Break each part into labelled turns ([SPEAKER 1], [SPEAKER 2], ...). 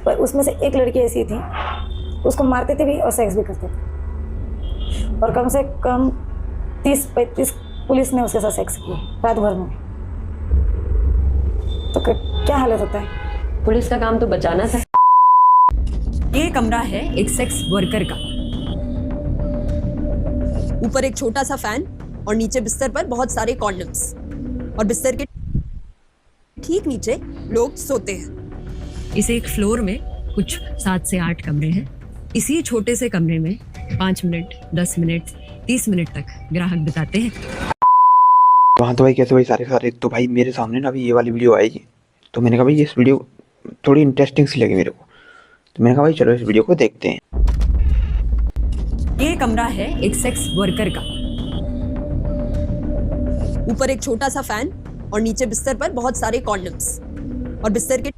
[SPEAKER 1] पर उसमें से एक लड़की ऐसी थी, उसको मारते थे भी और सेक्स भी करते थे, और कम से कम 30-35 पुलिस ने उसके साथ सेक्स किया रात भर में। तो क्या हालत होता है।
[SPEAKER 2] पुलिस का काम तो बचाना था। ये कमरा है एक सेक्स वर्कर का। ऊपर एक छोटा सा फैन और नीचे बिस्तर पर बहुत सारे कॉन्डम्स, और बिस्तर के ठीक नीचे लोग सोते हैं। इस एक फ्लोर में कुछ 7 से 8 कमरे हैं। इसी छोटे से कमरे में 5 मिनट, 10 मिनट, 30 मिनट तक ग्राहक बिताते हैं।
[SPEAKER 3] वहाँ तो भाई कैसे भाई सारे तो भाई मेरे सामने ना अभी ये वाली वीडियो आएगी, तो मैंने कहा भाई इस वीडियो थोड़ी इंटरेस्टिंग सी लगी मेरे को, तो मैंने कहा भाई चलो इस वीडियो को देखते हैं।
[SPEAKER 2] ये कमरा है एक सेक्स वर्कर का। ऊपर एक छोटा सा फैन और नीचे बिस्तर पर बहुत सारे कॉन्डम्स, और बिस्तर के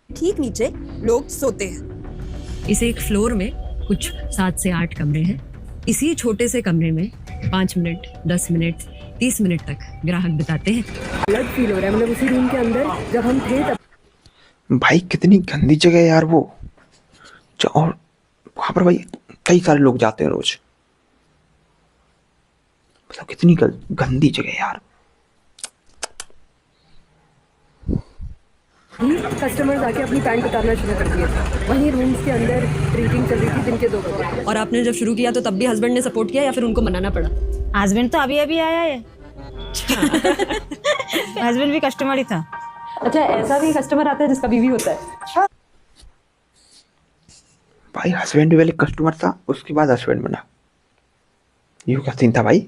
[SPEAKER 2] ठीक नीचे लोग सोते हैं। इस एक फ्लोर में कुछ 7 से 8 कमरे हैं। इसी छोटे से कमरे में 5 मिनट, 10 मिनट, 30 मिनट तक ग्राहक बिताते हैं। अलग फील हो रहा है, मतलब उसी रूम के अंदर जब हम थे तब।
[SPEAKER 3] भाई कितनी गंदी जगह है यार वो, और वहाँ पर भाई कई सारे लोग जाते हैं रोज, मतलब कितनी गंदी जगह है यार।
[SPEAKER 2] कस्टमर्स आके अपनी पैंट उतारना शुरू कर दिए थे। वहीं रूम्स के अंदर ड्रिंकिंग चल रही थी दिन के 2 बजे। और आपने जब शुरू किया तो तब भी हस्बैंड ने सपोर्ट किया या फिर उनको मनाना पड़ा?
[SPEAKER 4] हस्बैंड तो अभी अभी आया है। हस्बैंड भी कस्टमर ही था।
[SPEAKER 2] अच्छा, ऐसा भी कस्टमर आता है जिसका बीवी होता है?
[SPEAKER 3] भाई हस्बैंड पहले कस्टमर था, उसके बाद हस्बैंड बना, ये क्या सीन था भाई?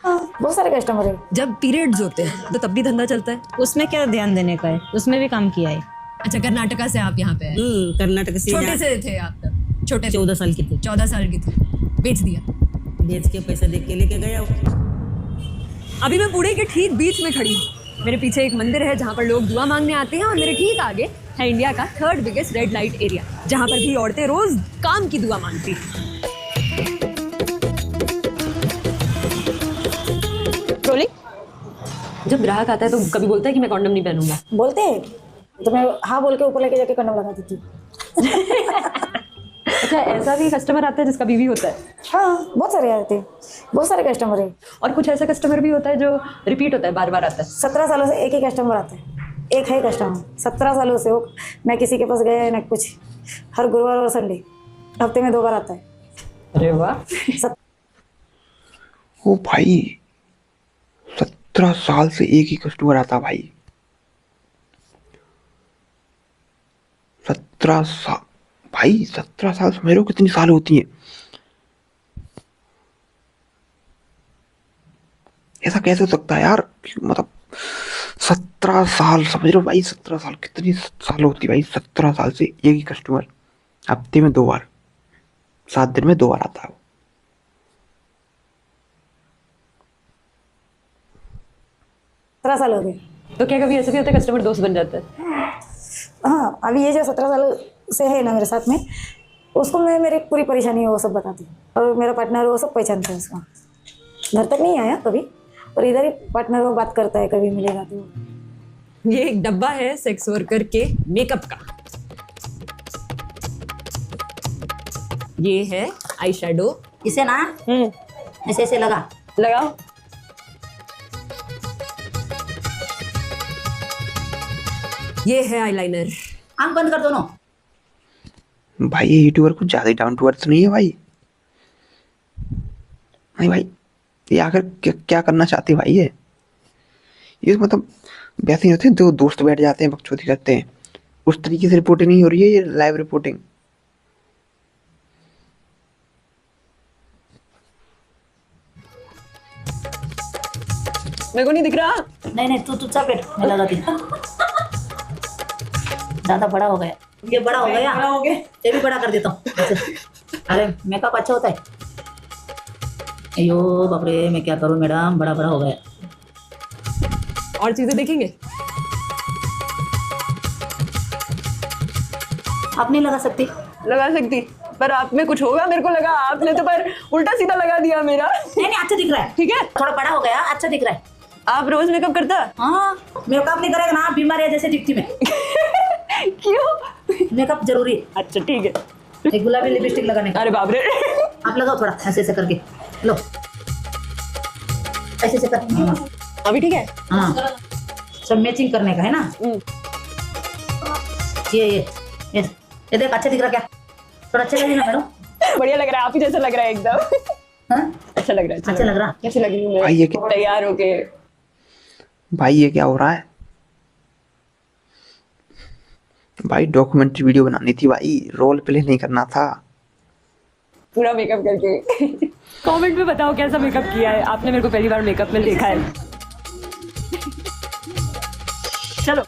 [SPEAKER 1] हाँ, बहुत सारे कस्टमर है।
[SPEAKER 2] जब पीरियड्स होते हैं तो तब भी धंधा चलता है।
[SPEAKER 4] उसमें क्या ध्यान देने का है, उसमें भी काम किया है।
[SPEAKER 2] अच्छा, कर्नाटका से आप यहाँ पे हैं?
[SPEAKER 5] कर्नाटक से।
[SPEAKER 2] छोटे से थे आप तब? छोटे थे?
[SPEAKER 5] 14 साल की थी।
[SPEAKER 2] 14 साल की थी। बेच दिया?
[SPEAKER 5] बेच के पैसा दे के लेके गया।
[SPEAKER 2] अभी मैं पुणे के ठीक बीच में खड़ी हूँ। मेरे पीछे एक मंदिर है जहाँ पर लोग दुआ मांगने आते हैं, और मेरे ठीक आगे है इंडिया का 3rd biggest red light area, जहाँ पर भी औरतें रोज काम की दुआ मांगती हैं। जब ग्राहक आता है तो कभी बोलता है कि मैं कॉन्डम नहीं पहनूंगा?
[SPEAKER 1] बोलते हैं तो मैं हाँ बोल के ऊपर लेके जाके कंडम लगा देती हूँ।
[SPEAKER 2] अच्छा, ऐसा भी कस्टमर आता है जिसका बीवी होता है?
[SPEAKER 1] हाँ, बहुत सारे आते हैं, बहुत सारे कस्टमर है।
[SPEAKER 2] और कुछ ऐसा कस्टमर भी होता है जो रिपीट होता है, बार बार आता है?
[SPEAKER 1] 17 सालों से एक ही कस्टमर आता है, एक है कस्टमर 17 सालों से। वो मैं किसी के पास गया है ना कुछ, हर गुरुवार और संडे हफ्ते में 2 बार आता है।
[SPEAKER 2] अरे वाह।
[SPEAKER 3] ओ भाई 17 साल से एक ही कस्टमर आता भाई। 17 साल भाई, 17 साल समझ लो कितनी साल होती है? ऐसा कैसे हो सकता है यार? मतलब 17 साल समझ लो भाई, 17 साल कितनी साल होती है भाई? 17 साल से एक ही कस्टमर, हफ्ते में 2 बार, 7 दिन में 2 बार आता है।
[SPEAKER 1] 17 साल हो गए।
[SPEAKER 2] तो क्या कभी ऐसा भी होता है कस्टमर दोस्त बन जाता है?
[SPEAKER 1] हाँ, अभी ये जो 17 साल से है ना मेरे साथ में, उसको मैं मेरी पूरी परेशानी है वो सब बताती हूँ, और मेरा पार्टनर वो सब पहचानता है उसका। घर तक नहीं आया कभी, और इधर ही पार्टनर वो बात करता है कभी मिलेगा तो।
[SPEAKER 2] ये एक डब्बा है सेक्स वर्कर के मेकअप का। ये है आई शेडो।
[SPEAKER 5] इसे ना ऐसे ऐसे लगाओ।
[SPEAKER 2] ये है आईलाइनर।
[SPEAKER 5] आंख बंद कर दोनों।
[SPEAKER 3] भाई ये यूट्यूबर कुछ ज्यादा डाउन टू अर्थ नहीं है भाई? नहीं भाई, ये आखिर क्या करना चाहते हैं भाई? ये मतलब वैसे ही होते हैं, 2 दोस्त बैठ जाते हैं, बकचोदी करते हैं, उस तरीके से रिपोर्टिंग नहीं हो रही है ये लाइव रिपोर्टिंग।
[SPEAKER 2] मेरे को नहीं दिख रहा।
[SPEAKER 5] नहीं तू चुपचाप बैठ, मैं लगाती हूँ। ज्यादा बड़ा हो गया, ये बड़ा हो गया, ये भी बड़ा कर देता हूँ। अरे मेकअप अच्छा होता है। अयो बाप रे, मैं क्या करूँ मैडम, बड़ा हो गया।
[SPEAKER 2] और चीजें देखेंगे?
[SPEAKER 5] आप नहीं लगा सकती?
[SPEAKER 2] लगा सकती, पर आप में कुछ होगा। मेरे को लगा आपने तो पर उल्टा सीधा लगा दिया मेरा।
[SPEAKER 5] नहीं अच्छा दिख रहा है।
[SPEAKER 2] ठीक है,
[SPEAKER 5] थोड़ा बड़ा हो गया, अच्छा दिख रहा है।
[SPEAKER 2] आप रोज मेकअप करता?
[SPEAKER 5] हाँ, मेकअप नहीं करेगा ना, बीमार है जैसे दिखती मैं। मेकअप जरूरी है।
[SPEAKER 2] अच्छा ठीक है।
[SPEAKER 5] एक गुलाबी लिपस्टिक लगाने का।
[SPEAKER 2] अरे बाप रे।
[SPEAKER 5] आप लगाओ थोड़ा ऐसे ऐसे करके, लो ऐसे ऐसे कर। हाँ,
[SPEAKER 2] अभी ठीक है।
[SPEAKER 5] हाँ सब मैचिंग करने का है ना। ये देख अच्छा दिख रहा क्या? थोड़ा अच्छा लगे ना मैडम?
[SPEAKER 2] बढ़िया लग रहा है, आप ही जैसा लग रहा है एकदम।
[SPEAKER 5] हाँ?
[SPEAKER 2] अच्छा लग रहा है।
[SPEAKER 5] अच्छा लग रहा।
[SPEAKER 2] कैसे लग रही हूँ मैं?
[SPEAKER 3] भाई ये क्या,
[SPEAKER 2] तैयार होके।
[SPEAKER 3] भाई ये क्या हो रहा है? भाई डॉक्यूमेंट्री वीडियो बनानी थी भाई, रोल प्ले नहीं करना था।
[SPEAKER 2] पूरा मेकअप करके। कमेंट में बताओ कैसा मेकअप किया है आपने, मेरे को पहली बार मेकअप में देखा है। चलो।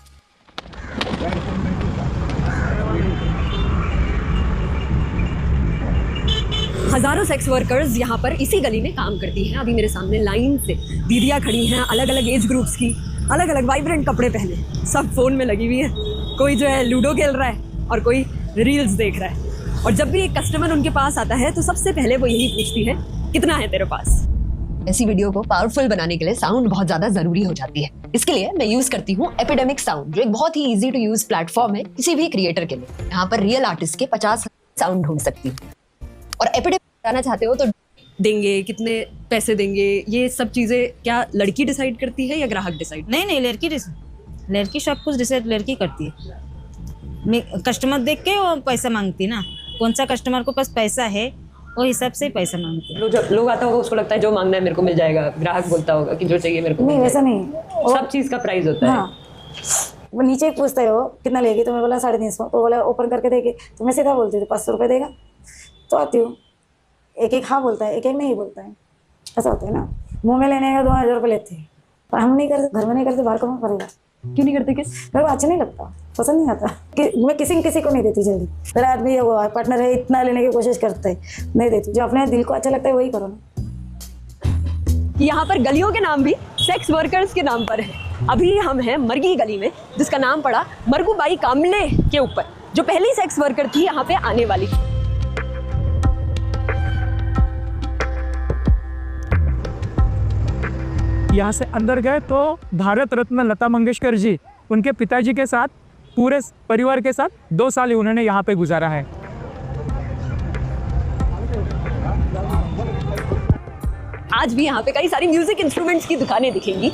[SPEAKER 2] हजारों सेक्स वर्कर्स यहाँ पर इसी गली में काम करती हैं। अभी मेरे सामने लाइन से दीदियाँ खड़ी हैं, अलग अलग एज ग्रुप्स की, अलग अलग वाइब्रेंट कपड़े पहने, सब फोन में लगी हुई है। कोई जो है लूडो खेल रहा है और कोई रील्स देख रहा है। और जब भी एक कस्टमर उनके पास आता है तो सबसे पहले वो यही पूछती है, कितना है तेरे पास? ऐसी वीडियो को पावरफुल बनाने के लिए साउंड बहुत ज्यादा जरूरी हो जाती है। इसके लिए मैं यूज करती हूँ एपिडेमिक साउंड, जो एक बहुत ही इजी टू यूज प्लेटफॉर्म है किसी भी क्रिएटर के लिए। यहाँ पर रियल आर्टिस्ट के 50 साउंड ढूंढ सकती हूँ। और एपिडेमिक बनाना चाहते हो तो देंगे, कितने पैसे देंगे, ये सब चीजें क्या लड़की डिसाइड करती है या ग्राहक डिसाइड?
[SPEAKER 4] नहीं लड़की सब कुछ डिसाइड लड़की करती है। कस्टमर देख के वो पैसा मांगती है ना, कौन सा कस्टमर को पास पैसा है वो हिसाब से ही पैसा मांगती है।
[SPEAKER 2] लोग आता होगा उसको लगता है जो मांगना है मेरे को मिल जाएगा, ग्राहक बोलता होगा कि जो चाहिए मेरे को
[SPEAKER 1] नहीं
[SPEAKER 2] मिल
[SPEAKER 1] वैसा
[SPEAKER 2] जाएगा।
[SPEAKER 1] नहीं,
[SPEAKER 2] सब चीज का प्राइस होता है।
[SPEAKER 1] हाँ वो नीचे पूछता है वो कितना लेगी, तो मैं बोला 350, तो बोला ओपन करके देगी, तो मैं सीधा बोलती हूँ 500 रुपये देगा, तो आती हूँ। एक एक हाँ बोलता है, एक एक नहीं बोलता है, ऐसा होता है ना। मुंह में लेने का 2000 रुपये लेते हैं, पर हम नहीं करते, घर में नहीं करते, बाहर कौन करेगा?
[SPEAKER 2] क्यों नहीं करते? किस
[SPEAKER 1] मेरे को अच्छा नहीं लगता, पसंद नहीं आता मैं किसी को नहीं देती जल्दी। मेरा आदमी वो पार्टनर है, इतना लेने की कोशिश करता है, नहीं देती। जो अपने दिल को अच्छा लगता है वही करो ना।
[SPEAKER 2] यहाँ पर गलियों के नाम भी सेक्स वर्कर्स के नाम पर है। अभी हम हैं मरगी गली में, जिसका नाम पड़ा मरगूबाई कामले के ऊपर, जो पहली सेक्स वर्कर थी यहाँ पे आने वाली।
[SPEAKER 6] यहाँ से अंदर गए तो भारत रत्न लता मंगेशकर जी, उनके पिताजी के साथ, पूरे परिवार के साथ 2 साल उन्होंने यहाँ पे गुजारा है।
[SPEAKER 2] आज भी यहाँ पे कई सारी म्यूजिक इंस्ट्रूमेंट्स की दुकानें दिखेंगी।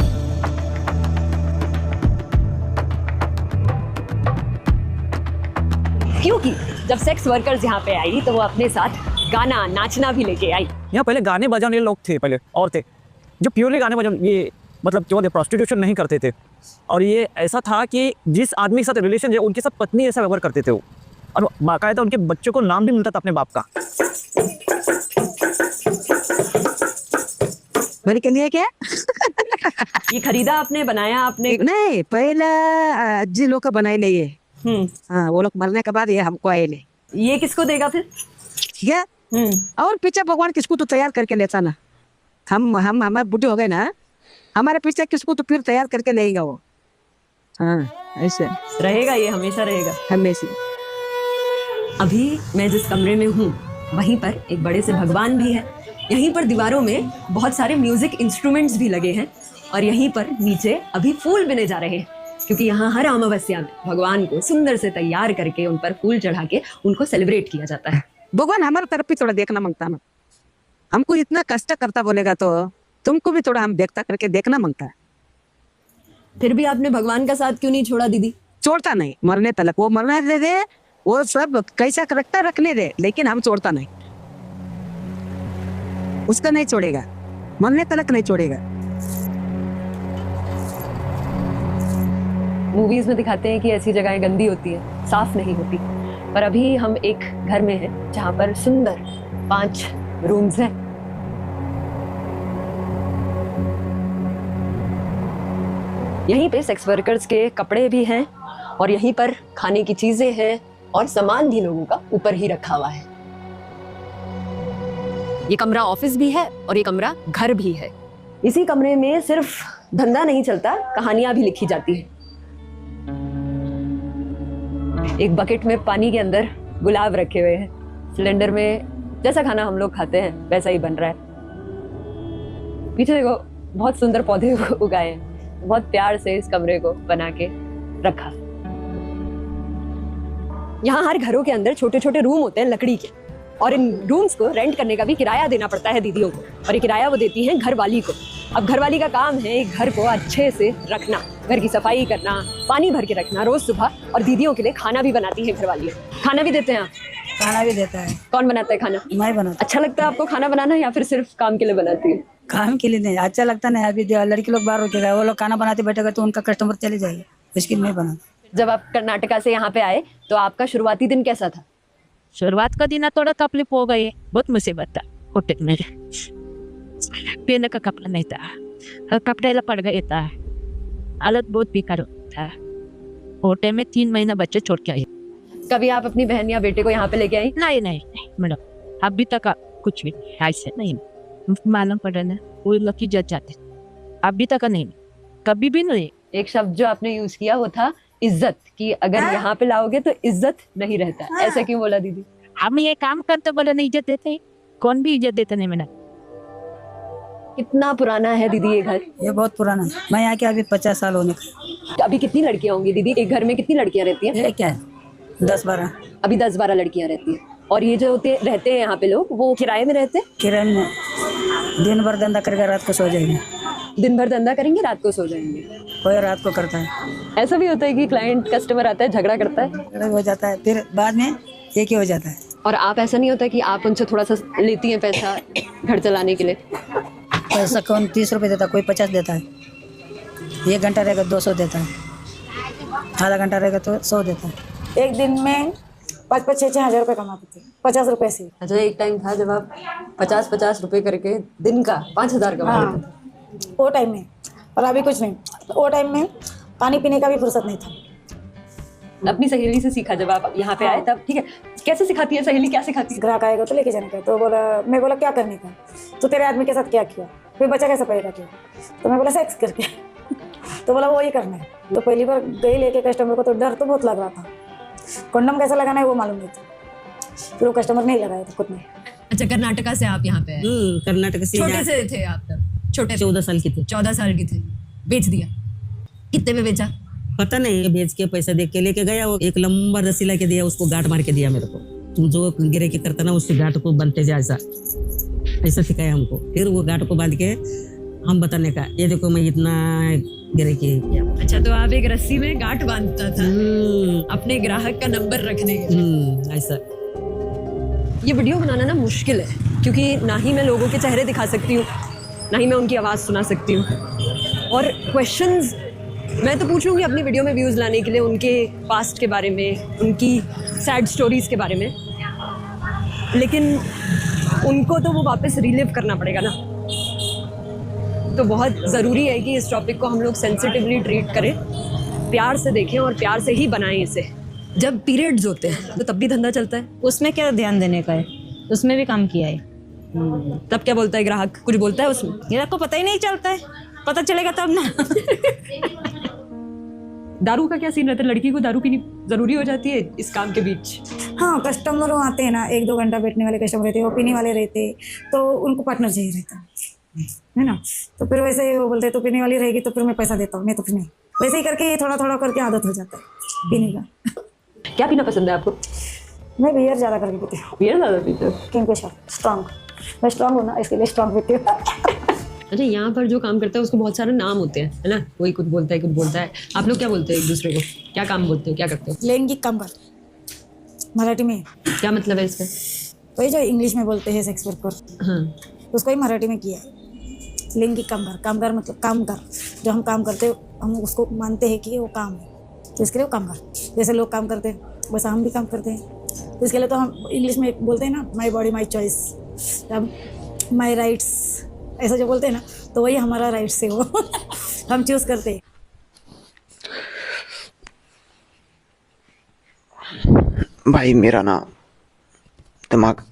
[SPEAKER 2] क्योंकि जब सेक्स वर्कर्स यहाँ पे आई तो वो अपने साथ गाना नाचना भी लेके आई।
[SPEAKER 7] यहाँ पहले गाने बजाने लोग थे, पहले औरतें जो प्योरली गाने बजाने, ये मतलब जो थे प्रोस्टिट्यूशन नहीं करते थे। और ये ऐसा था कि जिस आदमी के साथ रिलेशन है उनके साथ पत्नी ऐसा व्यवहार करते थे वो, और बाकायदा उनके बच्चों को नाम भी मिलता था अपने बाप का।
[SPEAKER 8] मेरे के लिए क्या?
[SPEAKER 2] ये खरीदा आपने, बनाया आपने?
[SPEAKER 8] नहीं, पहला जी लोग का बनाए ले ये। हाँ, वो लोग मरने के बाद ये हमको आए ले।
[SPEAKER 2] ये किसको देगा फिर?
[SPEAKER 8] ठीक है। और पीछे भगवान किसको तो तैयार करके लेता ना। हम हमारे बुढ़े हो गए ना, हमारे पीछे किसको तो फिर तैयार करके लेगा वो। हाँ ऐसे
[SPEAKER 2] रहेगा, ये हमेशा रहेगा,
[SPEAKER 8] हमेशा।
[SPEAKER 2] अभी मैं जिस कमरे में हूँ वहीं पर एक बड़े से भगवान भी है। यहीं पर दीवारों में बहुत सारे म्यूजिक इंस्ट्रूमेंट्स भी लगे हैं और यहीं पर नीचे अभी फूल बिने जा रहे हैं, क्योंकि यहाँ हर अमावस्या में भगवान को सुंदर से तैयार करके उन पर फूल चढ़ा के उनको सेलिब्रेट किया जाता है।
[SPEAKER 8] भगवान हमारे तरफ भी थोड़ा देखना मांगता ना, हमको इतना कष्ट करता बोलेगा तो तुमको भी थोड़ा हम देखता करके देखना मांगता है।
[SPEAKER 2] फिर भी आपने भगवान का साथ क्यों नहीं छोड़ा दीदी?
[SPEAKER 8] छोड़ता नहीं, मरने तलक वो मरना दे, वो सब कैसा रखता रखने दे, लेकिन हम छोड़ता नहीं, उसका नहीं छोड़ेगा, मरने तलक नहीं छोड़ेगा।
[SPEAKER 2] मूवीज में दिखाते हैं कि ऐसी जगहें गंदी होती है, साफ नहीं होती, पर अभी हम एक घर में हैं जहाँ पर सुंदर 5 रूम्स हैं। यहीं पे सेक्स वर्कर्स के कपड़े भी हैं और यहीं पर खाने की चीजें हैं और सामान भी लोगों का ऊपर ही रखा हुआ है। ये कमरा ऑफिस भी है और ये कमरा घर भी है। इसी कमरे में सिर्फ धंधा नहीं चलता, कहानियां भी लिखी जाती है। एक बकेट में पानी के अंदर गुलाब रखे हुए हैं, सिलेंडर में जैसा खाना हम लोग खाते हैं वैसा ही बन रहा है। पीछे देखो बहुत सुंदर पौधे उगाए हैं, बहुत प्यार से इस कमरे को बना के रखा। यहाँ हर घरों के अंदर छोटे छोटे रूम होते हैं लकड़ी के, और इन रूम्स को रेंट करने का भी किराया देना पड़ता है दीदियों को, और ये किराया वो देती हैं घरवाली को। अब घरवाली का काम है एक घर को अच्छे से रखना, घर की सफाई करना, पानी भर के रखना रोज सुबह, और दीदियों के लिए खाना भी बनाती है घरवाली। खाना भी देते हैं आप?
[SPEAKER 8] खाना भी देता है,
[SPEAKER 2] कौन बनाता है खाना?
[SPEAKER 8] मैं बनाता
[SPEAKER 2] अच्छा लगता है आपको खाना बनाना, या फिर सिर्फ काम के लिए बनाती है?
[SPEAKER 8] काम के लिए नहीं, अच्छा लगता नहीं। अभी लड़की लोग बाहर होके गए, वो लोग खाना बनाते बैठेगा तो उनका कस्टमर चले जाएगा, इसके लिए मैं बनाता।
[SPEAKER 2] जब आप कर्नाटका से यहाँ पे आए तो आपका शुरुआती दिन कैसा था?
[SPEAKER 4] शुरुआत का दिन थोड़ा तकलीफ हो गई, बहुत मुसीबत था होटल में, पीने का कपड़ा नहीं था, कपड़े पड़ गए था, हालत बहुत बेकार था। होटल में 3 महीना बच्चे छोड़ के आई।
[SPEAKER 2] कभी आप अपनी बहन या बेटे को यहाँ पे लेके आई?
[SPEAKER 4] नहीं नहीं नहीं मैडम, अभी तक कुछ भी ऐसे नहीं मालूम पड़ा ना, वो लोग की जज जाते, अभी तक नहीं, कभी भी नहीं।
[SPEAKER 2] एक शब्द जो आपने यूज किया वो था इज्जत, कि अगर यहाँ पे लाओगे तो इज्जत नहीं रहता। ऐसा क्यों बोला दीदी?
[SPEAKER 4] हम ये काम करते बोले नहीं इज्जत देते, कौन भी इज्जत देता नहीं मैंने।
[SPEAKER 2] कितना पुराना है दीदी ये घर?
[SPEAKER 8] ये बहुत पुराना है, मैं यहाँ के अभी 50 साल होने का।
[SPEAKER 2] अभी कितनी लड़कियां होंगी दीदी? एक घर में कितनी लड़कियां रहती हैं?
[SPEAKER 8] ये क्या है, 10-12
[SPEAKER 2] अभी 10-12 लड़कियां रहती हैं। और ये जो रहते हैं यहाँ पे लोग, वो किराए में रहते हैं?
[SPEAKER 8] किराए में, दिन भर धंधा करके रात को सो जाएंगे।
[SPEAKER 2] दिन भर धंधा करेंगे, रात को सो जाएंगे।
[SPEAKER 8] कोई रात को करता है।
[SPEAKER 2] ऐसा भी होता है कि क्लाइंट कस्टमर आता है, झगड़ा करता है,
[SPEAKER 8] झगड़ा हो जाता है, फिर बाद में एक ही हो जाता है।
[SPEAKER 2] और आप, ऐसा नहीं होता कि आप उनसे थोड़ा सा लेती हैं पैसा घर चलाने के लिए?
[SPEAKER 8] पैसा कौन 30 रुपये देता है, कोई 50 देता है। 1 घंटा रहेगा 200 देता है, आधा घंटा रहेगा तो 100 देता है।
[SPEAKER 1] एक दिन में 5-6 हज़ार रुपये कमाते थे, 50 रुपये से।
[SPEAKER 2] अच्छा, एक टाइम था जब आप 50-50 रुपए करके दिन का 5,000 कमा लेते थे।
[SPEAKER 1] वो टाइम में, और अभी कुछ नहीं। वो टाइम में पानी पीने का भी फुर्सत नहीं था।
[SPEAKER 2] अपनी सहेली से सीखा जब आप यहाँ पे आए तब? ठीक है, कैसे सिखाती है सहेली, क्या सिखाती है?
[SPEAKER 1] ग्राहक आएगा तो लेके जाने का, तो बोला, मैं बोला क्या करने का, तो तेरे आदमी के साथ क्या किया, फिर बच्चा कैसे पड़ेगा क्या, तो मैं बोला सेक्स करके तो बोला वो ही करना है। तो पहली बार गई लेके कस्टमर को, तो डर तो बहुत लग रहा था, कंडम कैसा लगाना है वो मालूम नहीं था, फिर वो कस्टमर नहीं लगाया था खुद ने।
[SPEAKER 2] अच्छा, कर्नाटका से आप यहाँ पे आए?
[SPEAKER 8] कर्नाटक से
[SPEAKER 2] छोटे से थे आप तब? छोटे
[SPEAKER 8] 14 साल की थी।
[SPEAKER 2] 14 साल की थे। बेच दिया? कितने में बेचा?
[SPEAKER 8] पता नहीं, बेच के पैसा दे के लेके गया, वो एक लंबा रस्सी ला के दिया, उसको गांठ मार के दिया मेरे को। तुम जो गिरे की करता ना, उसकी गांठ को बांधते जा, ऐसा सिखाया हमको। फिर वो गांठ को बांध के हम बताने का, ये देखो मैं इतना गिरे की किया।
[SPEAKER 2] अच्छा, तो आप एक रस्सी में गांठ बांधता था अपने ग्राहक का नंबर रखने के लिए?
[SPEAKER 8] ऐसा।
[SPEAKER 2] ये वीडियो बनाना ना मुश्किल है, क्योंकि ना ही मैं लोगों के चेहरे दिखा सकती हूँ, ना ही मैं उनकी आवाज़ सुना सकती हूँ, और क्वेश्चंस मैं तो पूछूंगी अपनी वीडियो में व्यूज़ लाने के लिए, उनके पास्ट के बारे में, उनकी सैड स्टोरीज़ के बारे में, लेकिन उनको तो वो वापस रिलिव करना पड़ेगा ना। तो बहुत ज़रूरी है कि इस टॉपिक को हम लोग सेंसिटिवली ट्रीट करें, प्यार से देखें और प्यार से ही बनाएं इसे। जब पीरियड्स होते हैं तो तब भी धंधा चलता है?
[SPEAKER 4] उसमें क्या ध्यान देने का है, उसमें भी काम किया है।
[SPEAKER 2] तब क्या बोलता है ग्राहक? कुछ बोलता है उसमें?
[SPEAKER 4] ये आपको पता ही नहीं चलता है, पता चलेगा तब ना।
[SPEAKER 2] दारू का क्या सीन रहता है? लड़की को दारू पीनी जरूरी हो जाती है इस काम के बीच?
[SPEAKER 1] हाँ, कस्टमर आते हैं ना, 1-2 घंटा बैठने वाले कस्टमर रहते हैं, वो पीने वाले रहते हैं, तो उनको पार्टनर चाहिए रहता है ना। तो फिर वैसे ही वो बोलते हैं तो पीने वाली रहेगी तो फिर मैं पैसा देता हूँ, नहीं तो फिर नहीं। वैसे ही करके थोड़ा थोड़ा करके आदत हो जाता है पीने का।
[SPEAKER 2] क्या पीना पसंद है आपको?
[SPEAKER 1] मैं बियर ज़्यादा करके पीती हूँ,
[SPEAKER 2] बियर ज़्यादा पीते हो?
[SPEAKER 1] Kingfisher strong. मैं स्ट्रॉन्ग हूँ ना, इसके लिए स्ट्रॉन्ग पीती हूँ।
[SPEAKER 2] अच्छा, यहाँ पर जो काम करता है उसको बहुत सारे नाम होते हैं, है ना? कोई कुछ बोलता है, कुछ बोलता है। आप लोग क्या बोलते हैं एक दूसरे को? क्या काम बोलते हो, क्या करते हो?
[SPEAKER 1] लैंगिक कंबर, मराठी में
[SPEAKER 2] क्या मतलब है इसका?
[SPEAKER 1] वही जो इंग्लिश में बोलते हैं सेक्स वर्कर,
[SPEAKER 2] हाँ,
[SPEAKER 1] उसको ही मराठी में किया है। लैंगिक कामगार, कामगार मतलब कामगार, जो हम काम करते हैं हम उसको मानते हैं कि वो काम है, तो इसके लिए वो कामगार। जैसे लोग काम करते हैं वैसा हम भी काम करते हैं, तो इसके लिए तो हम इंग्लिश में बोलते हैं ना, my body my choice, my rights, ऐसा जो बोलते हैं ना, तो वही हमारा राइट्स है, वो हम चूज करते हैं।
[SPEAKER 3] भाई मेरा ना दिमाग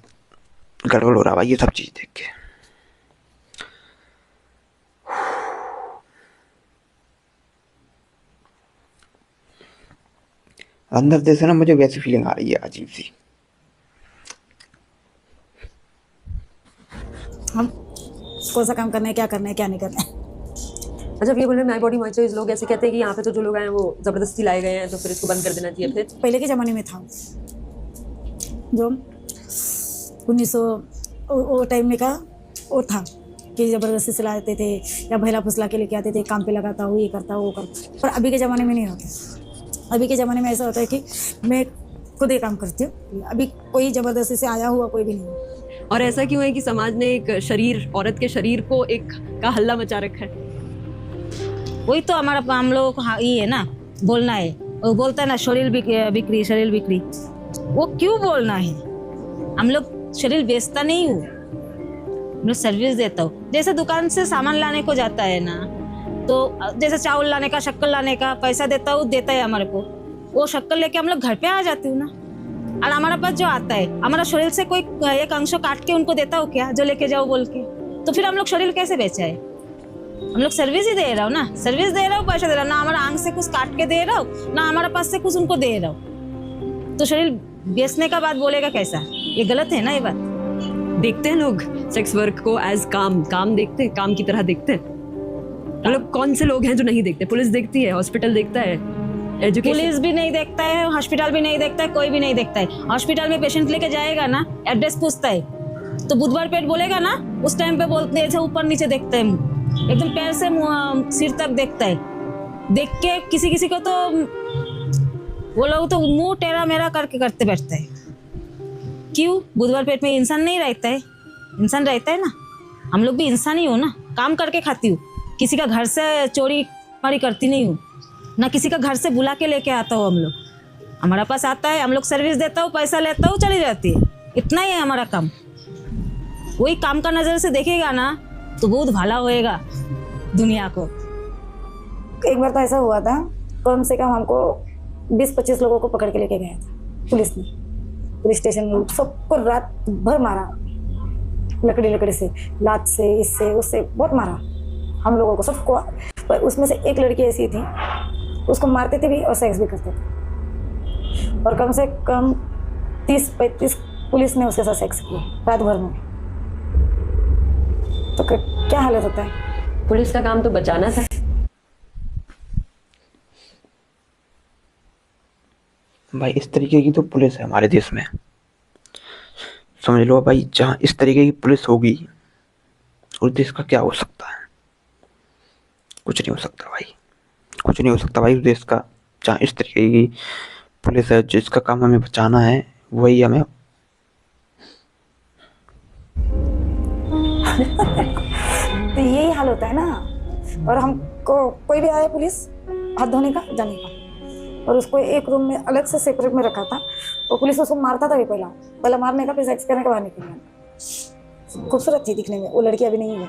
[SPEAKER 3] गड़बड़ हो रहा भाई ये सब चीज़ देख के। अंदर जैसे ना मुझे वैसी फीलिंग आ रही है अजीब सी।
[SPEAKER 1] हम कौन सा काम करना है, क्या करना है, क्या नहीं करना है,
[SPEAKER 2] अच्छा, ये बोल रहे माई बॉडी मॉइस्चराइज, लोग ऐसे कहते हैं कि यहाँ पे तो जो लोग आए हैं वो जबरदस्ती लाए गए हैं, तो फिर इसको बंद कर देना चाहिए। फिर
[SPEAKER 1] पहले के ज़माने में था जो 1900 वो टाइम में का वो था कि ज़बरदस्ती से लाते थे या भैला फुसला के लेके आते थे, काम पे लगाता हूँ, ये करता हूँ, वो करता। पर अभी के ज़माने में नहीं होता। अभी के ज़माने में ऐसा होता है कि मैं खुद ही काम करती हूँ, अभी कोई ज़बरदस्ती से आया हुआ कोई भी नहीं है।
[SPEAKER 2] और ऐसा क्यों है कि समाज ने एक शरीर, औरत के शरीर को एक का हल्ला मचा रखा है?
[SPEAKER 9] वही तो हमारा हम लोगों को ये है ना, बोलना है। वो बोलता है ना शरीर बिक्री, शरीर बिक्री। वो क्यों बोलना है? हम लोग शरीर बेचता नहीं हूँ, हम लोग सर्विस देता हूँ। जैसे दुकान से सामान लाने को जाता है ना, तो जैसे चावल लाने का, शक्कर लाने का पैसा देता हूँ, देता है हमारे को। वो शक्कर लेके हम लोग घर पे आ जाती हूँ ना, और हमारे पास जो आता है हमारा शरीर से कोई एक अंश काट के उनको देता हूँ क्या, जो लेके जाओ बोल के। तो फिर हम लोग शरीर कैसे बेचा है? हम लोग सर्विस ही दे रहा हूँ ना, सर्विस दे रहा हूँ, पैसा दे रहा हूँ ना, हमारा आंख से कुछ काट के दे रहा हूँ ना, हमारे पास से कुछ उनको दे रहा हूँ। तो शरीर बेचने का बात बोलेगा कैसा? ये गलत है ना ये बात।
[SPEAKER 2] देखते हैं लोग सेक्स वर्क को एज काम देखते हैं, काम की तरह देखते हैं। मतलब कौन से लोग हैं जो नहीं देखते? पुलिस देखती है, हॉस्पिटल देखता है, एजुकेशन।
[SPEAKER 9] पुलिस भी नहीं देखता है, हॉस्पिटल भी नहीं देखता है, कोई भी नहीं देखता है। हॉस्पिटल में पेशेंट लेके जाएगा ना, एड्रेस पूछता है, तो बुधवार पेट बोलेगा ना, उस टाइम पे बोलते हैं ऊपर नीचे देखता है, एकदम पैर से सिर तक देखता है। देख के किसी किसी को तो वो लोग तो मुंह टेढ़ा मेरा करके करते बैठते हैं। क्यों? बुधवार पेट में इंसान नहीं रहता है? इंसान रहता है ना, हम लोग भी इंसान ही हो ना, काम करके खाती हूँ। किसी का घर से चोरी मारी करती नहीं हूँ ना, किसी का घर से बुला के लेके आता हूँ। हम लोग, हमारा पास आता है, हम लोग सर्विस देता हूँ, पैसा लेता हूँ, चली जाती है। इतना ही है हमारा काम। वही काम का नज़र से देखेगा ना तो बहुत भला होएगा दुनिया को।
[SPEAKER 1] एक बार तो ऐसा हुआ था, कम से कम हमको 20-25 लोगों को पकड़ के लेके गया था पुलिस ने, पुलिस स्टेशन में। सबको रात भर मारा, लकड़ी से, लात से, इससे उससे बहुत मारा हम लोगों को, सबको। पर उसमें से एक लड़की ऐसी थी, उसको मारते थे भी और सेक्स भी करते थे। और कम से कम 30-35 पुलिस ने उसके साथ सेक्स किया रात भर में। तो क्या हालत होता है?
[SPEAKER 2] पुलिस का काम तो बचाना था।
[SPEAKER 3] भाई इस तरीके की तो पुलिस है हमारे देश में, समझ लो भाई। जहाँ इस तरीके की पुलिस होगी उस देश का क्या हो सकता है? कुछ नहीं हो सकता भाई, कुछ नहीं हो सकता भाई उस देश का। जहाँ इस तरीके की पुलिस है, जिसका काम हमें बचाना है, वही हमें
[SPEAKER 1] तो यही हाल होता है ना। और हमको कोई भी आया पुलिस, हाथ धोने का, जाने का, और उसको एक रूम में अलग से सेपरेट में रखा था। वो पुलिस उसको मारता था भी, पहला मारने का, फिर सेक्स करने का बाहर निकलना। खूबसूरत थी दिखने में वो लड़की, अभी नहीं है।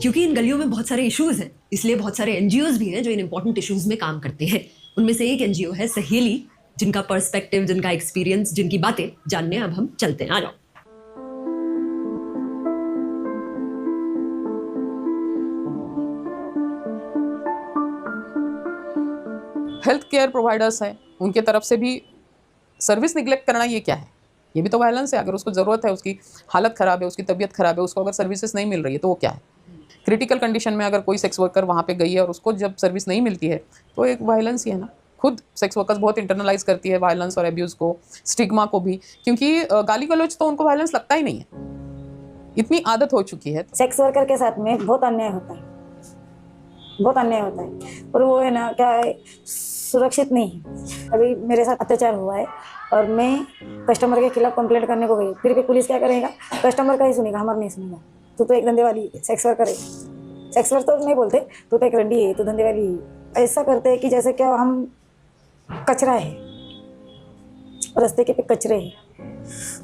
[SPEAKER 2] क्योंकि इन गलियों में बहुत सारे इश्यूज हैं, इसलिए बहुत सारे एनजीओज भी हैं जो इन इंपॉर्टेंट इश्यूज में काम करते हैं। उनमें से एक एनजीओ है सहेली, जिनका पर्सपेक्टिव, जिनका एक्सपीरियंस, जिनकी बातें जानने अब हम चलते हैं। आ जाओ।
[SPEAKER 10] हेल्थ केयर प्रोवाइडर्स हैं, उनके तरफ से भी सर्विस निगलेक्ट करना, ये क्या है? ये भी तो वायलेंस है। अगर उसको ज़रूरत है, उसकी हालत ख़राब है, उसकी तबीयत ख़राब है, उसको अगर सर्विसेज नहीं मिल रही है तो वो क्या है? क्रिटिकल कंडीशन में अगर कोई सेक्स वर्कर वहाँ पे गई है और उसको जब सर्विस नहीं मिलती है तो एक वायलेंस ही है ना। खुद सेक्स वर्कर्स बहुत इंटरनलाइज करती है वायलेंस और एब्यूज़ को, स्टिग्मा को भी, क्योंकि गाली गलौज तो उनको वायलेंस लगता ही नहीं है, इतनी आदत हो चुकी है।
[SPEAKER 1] सेक्स वर्कर के साथ में बहुत अन्याय होता है, बहुत अन्याय होता है। और वो है ना, क्या है, सुरक्षित नहीं है। अभी मेरे साथ अत्याचार हुआ है और मैं कस्टमर के खिलाफ कंप्लेंट करने को गई, फिर भी पुलिस क्या करेगा? कस्टमर का ही सुनेगा, हमारा नहीं सुनेगा। तू तो एक धंधे वाली सेक्स वर्कर है, सेक्स वर्कर तो नहीं बोलते, तू तो एक रंडी है, तू धंधे वाली है। ऐसा करते हैं कि जैसे क्या हम कचरा है, रास्ते के पे कचरे हैं,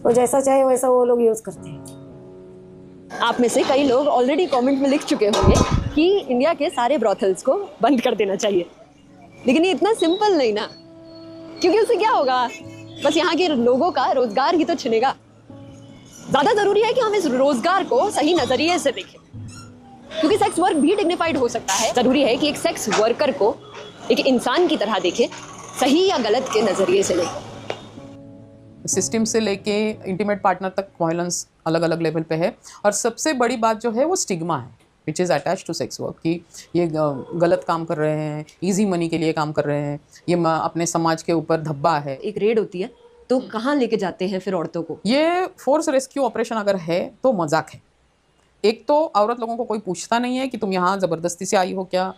[SPEAKER 1] और जैसा चाहे वैसा वो लोग यूज़ करते हैं।
[SPEAKER 2] आप में से कई लोग ऑलरेडी कमेंट में लिख चुके होंगे कि इंडिया के सारे ब्रॉथल्स को बंद कर देना चाहिए, लेकिन ये इतना सिंपल नहीं ना, क्योंकि उससे क्या होगा? बस यहाँ के लोगों का रोजगार ही तो छिनेगा। ज्यादा जरूरी है कि हम इस रोजगार को सही नजरिए से देखें, क्योंकि सेक्स वर्क भी डिग्निफाइड हो सकता है। जरूरी है कि एक सेक्स वर्कर को एक इंसान की तरह देखें, सही या गलत के नजरिए से देखें।
[SPEAKER 10] सिस्टम से लेके इंटीमेट पार्टनर तक वायलेंस अलग अलग लेवल पे है। और सबसे बड़ी बात जो है वो स्टिग्मा है। Which is attach to sex work, कि ये गलत काम कर रहे हैं, इजी मनी के लिए काम कर रहे हैं, ये अपने समाज के ऊपर धब्बा है।
[SPEAKER 2] एक रेड होती है तो कहाँ लेके जाते हैं फिर औरतों को?
[SPEAKER 10] ये फोर्स रेस्क्यू ऑपरेशन अगर है तो मजाक है। एक तो औरत लोगों को कोई पूछता नहीं है कि तुम यहाँ ज़बरदस्ती से आई हो क्या,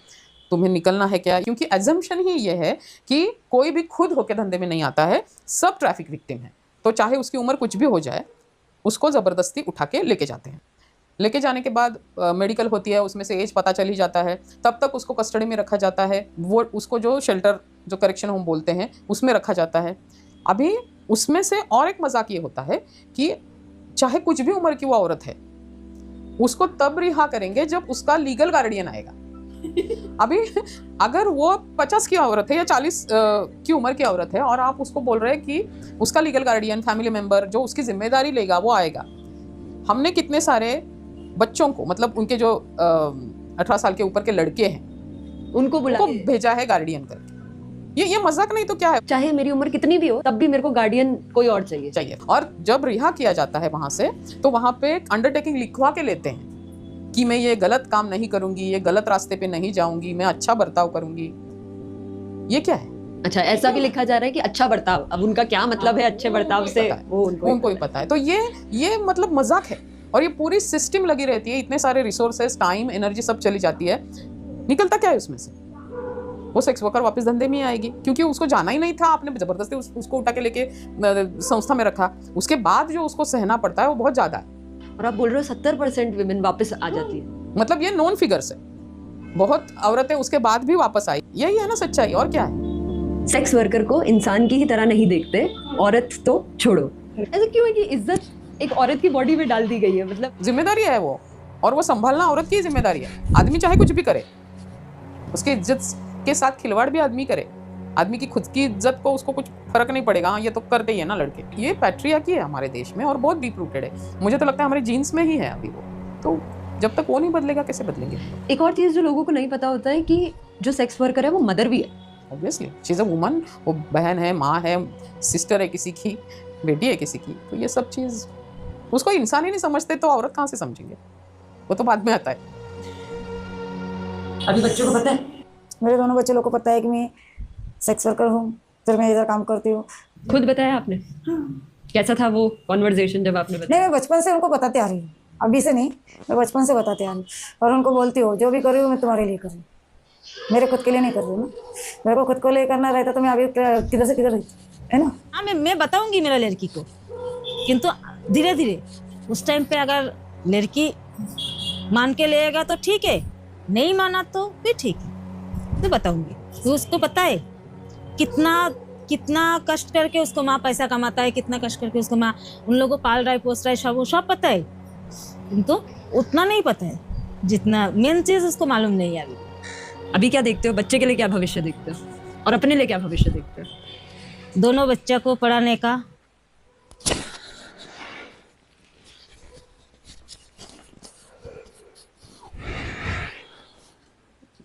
[SPEAKER 10] तुम्हें निकलना है क्या, क्योंकि एजम्पशन ही ये है कि कोई भी खुद होके धंधे में नहीं आता है, सब ट्रैफिक विक्टिम है। तो चाहे उसकी उम्र कुछ भी हो जाए, उसको ज़बरदस्ती उठा के लेके जाते हैं। लेके जाने के बाद मेडिकल होती है, उसमें से एज पता चल ही जाता है, तब तक उसको कस्टडी में रखा जाता है। वो उसको जो शेल्टर, जो करेक्शन होम बोलते हैं, उसमें रखा जाता है। अभी उसमें से और एक मजाक ये होता है कि चाहे कुछ भी उम्र की वो औरत है, उसको तब रिहा करेंगे जब उसका लीगल गार्डियन आएगा। अभी अगर वो 50 की औरत है या 40 की उम्र की औरत है और आप उसको बोल रहे हैं कि उसका लीगल गार्डियन, फैमिली मेंबर जो उसकी जिम्मेदारी लेगा वो आएगा। हमने कितने सारे बच्चों को, मतलब उनके जो 18 साल के ऊपर के लड़के हैं,
[SPEAKER 2] उनको बुला
[SPEAKER 10] भेजा है गार्डियन करके। ये मजाक नहीं तो क्या है?
[SPEAKER 2] चाहे मेरी उम्र कितनी भी हो तब भी मेरे को गार्डियन कोई और चाहिए।
[SPEAKER 10] और जब रिहा किया जाता है वहां से, तो वहां पे अंडरटेकिंग लिखवा के लेते हैं कि मैं ये गलत काम नहीं करूंगी, ये गलत रास्ते पे नहीं जाऊंगी, मैं अच्छा बर्ताव करूंगी। ये क्या है?
[SPEAKER 2] अच्छा, ऐसा भी लिखा जा रहा है कि अच्छा बर्ताव। अब उनका क्या मतलब है अच्छे बर्ताव से, वो
[SPEAKER 10] उनको ही पता है। तो ये मतलब मजाक है। और ये पूरी सिस्टम लगी रहती है, इतने सारे रिसोर्सेस, टाइम, एनर्जी सब चली जाती है, निकलता क्या है उसमें से? वो सेक्स वर्कर वापस धंधे में आएगी, क्योंकि उसको जाना ही नहीं था, आपने जबरदस्ती उसको उठा के लेके संस्था में रखा। उसके बाद जो उसको सहना पड़ता है वो बहुत ज्यादा है।
[SPEAKER 2] और आप बोल रहे हो 70% विमेन वापस आ जाती है,
[SPEAKER 10] मतलब ये नॉन फिगर्स है। बहुत औरतें उसके बाद भी वापस आई। यही है ना सच्चाई, और क्या है?
[SPEAKER 2] सेक्स वर्कर को इंसान की ही तरह नहीं देखते, औरत तो छोड़ो। ऐसा क्यों है कि इज्जत एक औरत की बॉडी में डाल दी गई है? मतलब
[SPEAKER 10] जिम्मेदारी है वो, और वो संभालना औरत की जिम्मेदारी है। आदमी चाहे कुछ भी करे, उसकी इज्जत के साथ खिलवाड़ भी आदमी करे, आदमी की खुद की इज्जत को उसको कुछ फर्क नहीं पड़ेगा। हाँ, ये तो करते ही है ना लड़के। ये पैट्रियार्की है हमारे देश में, और बहुत डीप रूटेड है। मुझे तो लगता है हमारे जीन्स में ही है अभी वो। तो जब तक वो नहीं बदलेगा कैसे बदलेंगे?
[SPEAKER 2] एक और चीज जो लोगों को नहीं पता होता है कि जो सेक्स वर्कर है वो मदर भी है।
[SPEAKER 10] Obviously she is a woman. वो बहन है, माँ है, सिस्टर है किसी की, बेटी है किसी की। तो ये सब चीज़ उसको इंसान ही नहीं समझते, तो औरत कहाँ से समझेंगे? वो तो बाद में आता है।
[SPEAKER 2] अभी बच्चों को पता है?
[SPEAKER 1] मेरे दोनों बच्चे लोग को पता है कि मैं सेक्स वर्कर हूँ, फिर मैं इधर काम करती हूँ।
[SPEAKER 2] खुद बताया आपने? कैसा था वो कॉन्वर्सेशन जब आपने बताया?
[SPEAKER 1] नहीं, मैं बचपन से उनको बताते आ रही हूँ, अभी से नहीं, मैं बचपन से बताते आ रही हूँ। और उनको बोलती हूँ जो भी कर रही हूँ मैं तुम्हारे लिए कर रही हूँ, मेरे खुद के लिए नहीं कर रही हूँ ना। मेरे को खुद को लिए करना रहता तो मैं अभी किधर से किधर रहती, है ना।
[SPEAKER 9] हाँ, मैं बताऊंगी मेरा लड़की को, किंतु धीरे धीरे उस टाइम पे अगर लड़की मान के लेगा तो ठीक है, नहीं माना तो भी ठीक है, तो बताऊंगी। तो उसको पता है कितना कष्ट करके उसको माँ पैसा कमाता है, कितना कष्ट करके उसको माँ उन लोगों को पाल रहा है, पोस रहा है, सब पता है। किंतु उतना नहीं पता है जितना मेन चीज उसको मालूम नहीं है।
[SPEAKER 2] अभी क्या देखते हो? बच्चे के लिए क्या भविष्य देखते हो और अपने लिए क्या भविष्य देखते हो?
[SPEAKER 9] दोनों बच्चा को पढ़ाने का।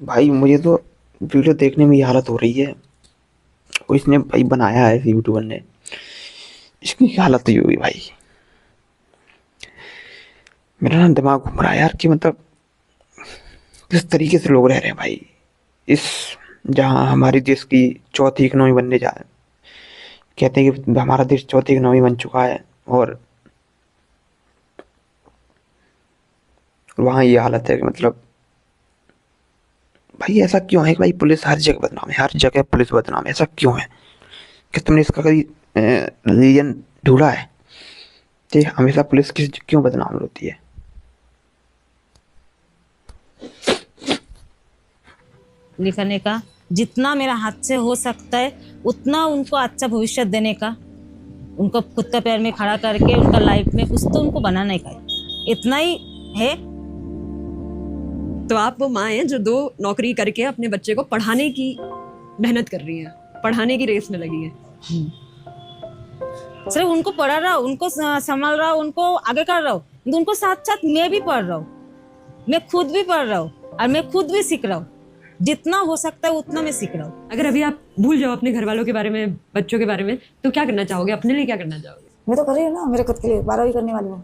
[SPEAKER 3] भाई मुझे तो वीडियो देखने में ये हालत हो रही है, और इसने भाई बनाया है यूट्यूबर ने, इसकी क्या हालत हुई होगी भाई। मेरा ना दिमाग घूम रहा है यार कि मतलब किस तरीके से लोग रह रहे हैं भाई इस, जहाँ हमारे देश की चौथी इकोनॉमी बनने जा रहे, कहते हैं कि हमारा देश चौथी इकोनॉमी बन चुका है, और वहाँ ये हालत है कि मतलब भाई ऐसा क्यों है कि भाई पुलिस हर जगह बदनाम है, हर जगह पुलिस बदनाम है, ऐसा क्यों है? कि तुमने इसका कभी रीजन ढूंढा है कि हमेशा पुलिस क्यों बदनाम होती है?
[SPEAKER 9] लिखने का जितना मेरा हाथ से हो सकता है उतना उनको अच्छा भविष्य देने का, उनको खुद का पैर में खड़ा करके उनका लाइफ में कुछ तो उनको बनाने का, इतना ही है।
[SPEAKER 2] तो आप वो माँ हैं जो 2 नौकरी करके अपने बच्चे को पढ़ाने की मेहनत कर रही हैं, पढ़ाने की रेस में लगी है।
[SPEAKER 9] सिर्फ उनको पढ़ा रहा हूँ, उनको संभाल रहा हूँ, उनको आगे कर रहा हूँ, उनको साथ साथ मैं भी पढ़ रहा हूँ, मैं खुद भी पढ़ रहा हूँ और मैं खुद भी सीख रहा हूँ। जितना हो सकता है उतना मैं सीख रहा हूँ।
[SPEAKER 2] अगर अभी आप भूल जाओ अपने घर वालों के बारे में, बच्चों के बारे में, तो क्या करना चाहोगे? अपने लिए क्या करना चाहोगे?
[SPEAKER 1] मैं तो कर रही हूँ ना, मेरे खुद के लिए 12वीं करने वाली हूँ।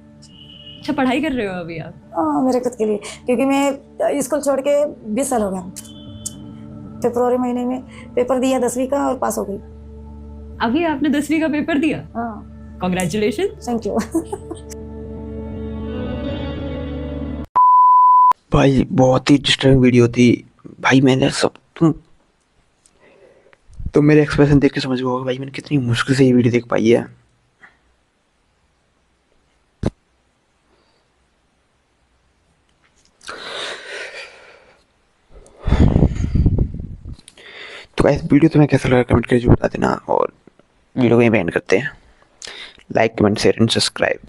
[SPEAKER 2] अच्छा पढ़ाई कर रहे हो अभी आप?
[SPEAKER 1] हाँ, मेरे खुद के लिए, क्योंकि मैं स्कूल छोड़ के 20 साल हो गया। फरवरी महीने में पेपर दिया 10वीं का और पास हो गई।
[SPEAKER 2] अभी आपने 10वीं का पेपर दिया?
[SPEAKER 1] हाँ,
[SPEAKER 2] कॉन्ग्रेचुलेशन।
[SPEAKER 1] Thank you.
[SPEAKER 3] भाई बहुत ही डिस्टर्बिंग वीडियो थी भाई। मैंने सब तो मेरे एक्सप्रेशन देख के समझ गए होगा भाई मैंने कितनी मुश्किल से ये वीडियो देख पाई है। तो गाइस वीडियो तुम्हें कैसा लगा कमेंट करके बता देना, और वीडियो को यहीं पे एंड करते हैं। Like comment share and subscribe.